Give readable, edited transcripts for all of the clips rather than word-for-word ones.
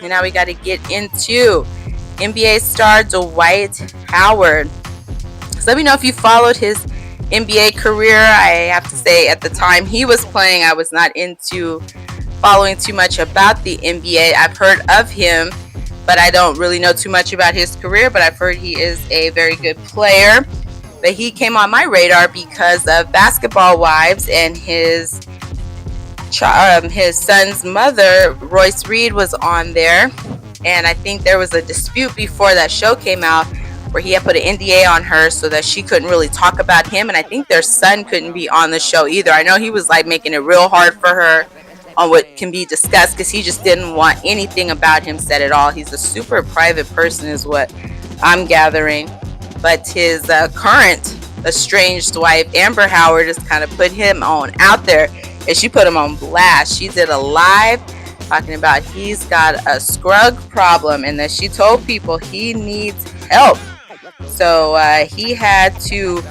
And now we got to get into NBA star Dwight Howard. So let me know if you followed his NBA career. I have to say, at the time he was playing, I was not into following too much about the NBA. I've heard of him, but I don't really know too much about his career, but I've heard he is a very good player. But he came on my radar because of Basketball Wives, and his son's mother, Royce Reed, was on there. And I think there was a dispute before that show came out where he had put an NDA on her so that she couldn't really talk about him. And I think their son couldn't be on the show either. I know he was like making it real hard for her on what can be discussed because he just didn't want anything about him said at all. He's a super private person is what I'm gathering. But his current estranged wife, Amber Howard, just kind of put him on out there. And she put him on blast. She did a live talking about he's got a scrug problem and that she told people he needs help. So he had to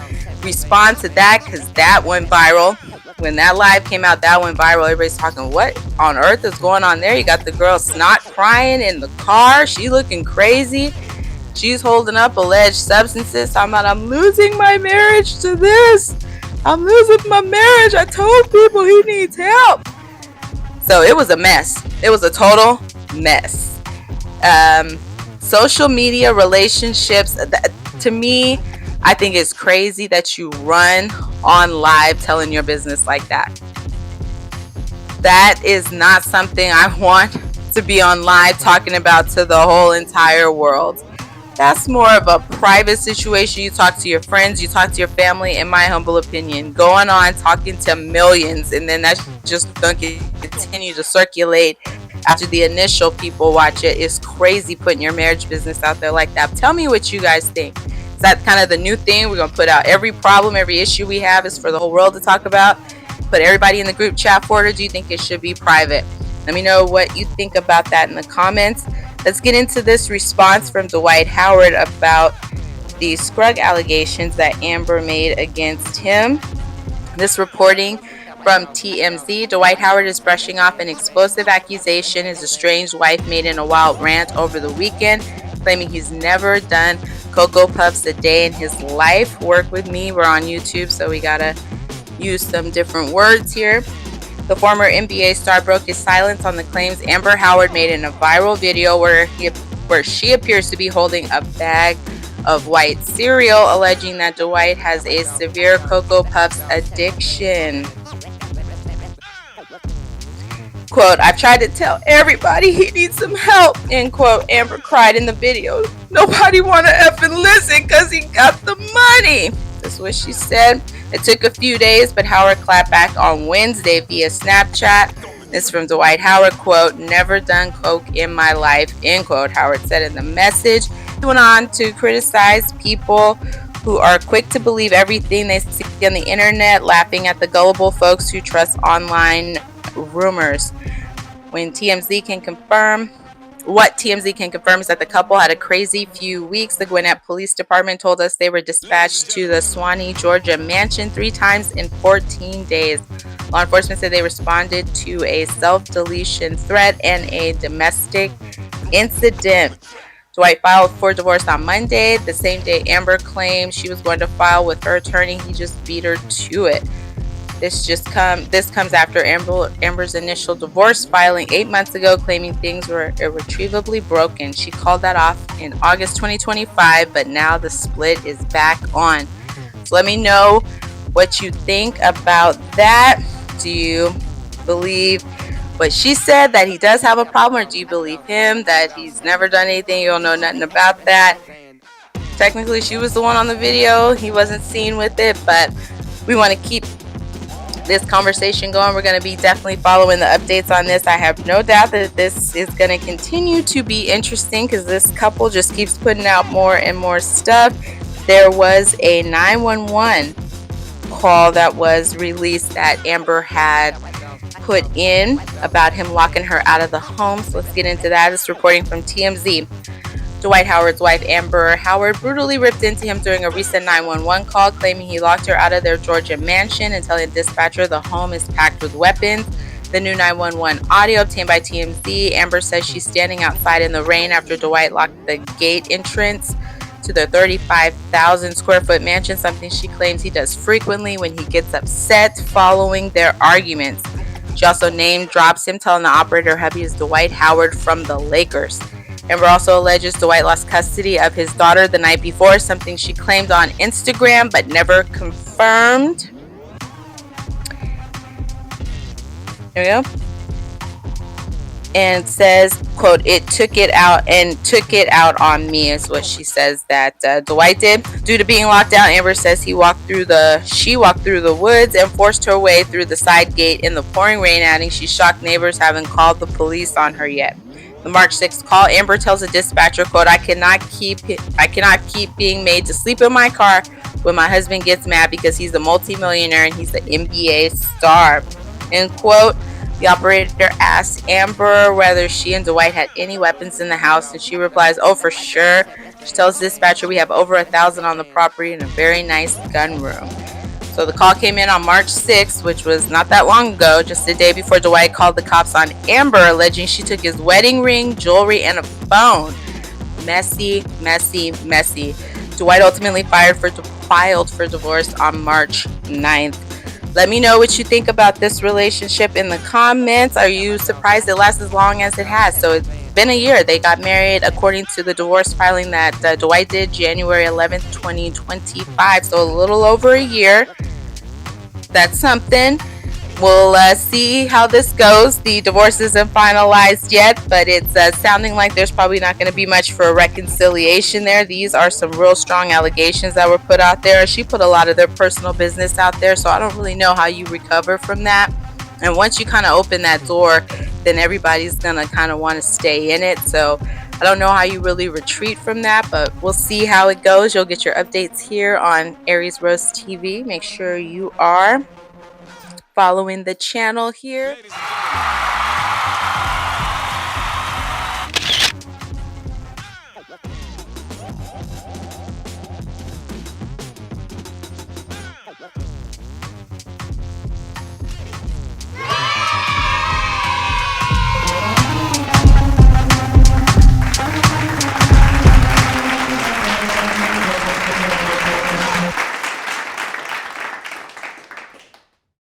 respond to that because that went viral. When that live came out, that went viral. Everybody's talking, what on earth is going on there? You got the girl snot crying in the car. She looking crazy. She's holding up alleged substances. Talking about, I'm losing my marriage to this. I'm losing my marriage. I told people he needs help. So it was a mess. It was a total mess. Social media relationships, to me, I think it's crazy that you run on live telling your business like that. That is not something I want to be on live talking about to the whole entire world. That's more of a private situation. You talk to your friends, you talk to your family, in my humble opinion. Going on talking to millions, and then that's just going to continue to circulate after the initial people watch it. Is crazy putting your marriage business out there like that. Tell me what you guys think. Is that kind of the new thing? We're going to put out every problem, every issue we have is for the whole world to talk about. Put everybody in the group chat for it, or do you think it should be private? Let me know what you think about that in the comments. Let's get into this response from Dwight Howard about the scrug allegations that Amber made against him. This reporting from TMZ. Dwight Howard is brushing off an explosive accusation his estranged wife made in a wild rant over the weekend, claiming he's never done Cocoa Puffs a day in his life. Work with me. We're on YouTube, so we gotta use some different words here. The former NBA star broke his silence on the claims Amber Howard made in a viral video where she appears to be holding a bag of white cereal, alleging that Dwight has a severe Cocoa Puffs addiction. Quote, I've tried to tell everybody he needs some help, end quote, Amber cried in the video. Nobody want to effing listen because he got the money. That's what she said. It took a few days, but Howard clapped back on Wednesday via Snapchat. This from Dwight Howard, quote, never done coke in my life, end quote, Howard said in the message. He went on to criticize people who are quick to believe everything they see on the internet, laughing at the gullible folks who trust online rumors. What TMZ can confirm is that the couple had a crazy few weeks. The Gwinnett Police Department told us they were dispatched to the Swanee, Georgia mansion 3 times in 14 days. Law enforcement said they responded to a self-deletion threat and a domestic incident. Dwight filed for divorce on Monday, the same day Amber claimed she was going to file with her attorney. He just beat her to it. This comes after Amber's initial divorce filing 8 months ago, claiming things were irretrievably broken. She called that off in August 2025, but now the split is back on. So let me know what you think about that. Do you believe what she said, that he does have a problem, or do you believe him, that he's never done anything, you don't know nothing about that? Technically, she was the one on the video. He wasn't seen with it, but we want to keep this conversation going. We're going to be definitely following the updates on this. I have no doubt that this is going to continue to be interesting because this couple just keeps putting out more and more stuff. There was a 911 call that was released that Amber had put in about him locking her out of the home. So let's get into that. It's reporting from TMZ. Dwight Howard's wife, Amber Howard, brutally ripped into him during a recent 911 call, claiming he locked her out of their Georgia mansion and telling a dispatcher the home is packed with weapons. The new 911 audio obtained by TMZ. Amber says she's standing outside in the rain after Dwight locked the gate entrance to the 35,000 square foot mansion, something she claims he does frequently when he gets upset following their arguments. She also name drops him, telling the operator hubby is Dwight Howard from the Lakers. Amber also alleges Dwight lost custody of his daughter the night before, something she claimed on Instagram but never confirmed. There we go. And says, quote, it took it out on me, is what she says that Dwight did. Due to being locked out, Amber says she walked through the woods and forced her way through the side gate in the pouring rain, adding she shocked neighbors, haven't called the police on her yet. The March 6th call, Amber tells the dispatcher, quote, I cannot keep being made to sleep in my car when my husband gets mad because he's a multimillionaire and he's an NBA star, end quote. The operator asks Amber whether she and Dwight had any weapons in the house, and she replies, oh, for sure. She tells the dispatcher, we have over 1,000 on the property and a very nice gun room. So the call came in on March 6th, which was not that long ago, just a day before Dwight called the cops on Amber, alleging she took his wedding ring, jewelry, and a phone. Messy, messy, messy. Dwight ultimately filed for divorce on March 9th. Let me know what you think about this relationship in the comments. Are you surprised it lasts as long as it has? So it's been a year. They got married according to the divorce filing that Dwight did January 11th, 2025. So a little over a year. That's something. We'll see how this goes. The divorce isn't finalized yet, but it's sounding like there's probably not going to be much for a reconciliation there. These are some real strong allegations that were put out there. She put a lot of their personal business out there, so I don't really know how you recover from that. And once you kind of open that door, then everybody's going to kind of want to stay in it. So I don't know how you really retreat from that, but we'll see how it goes. You'll get your updates here on Aries Rose TV. Make sure you are following the channel here.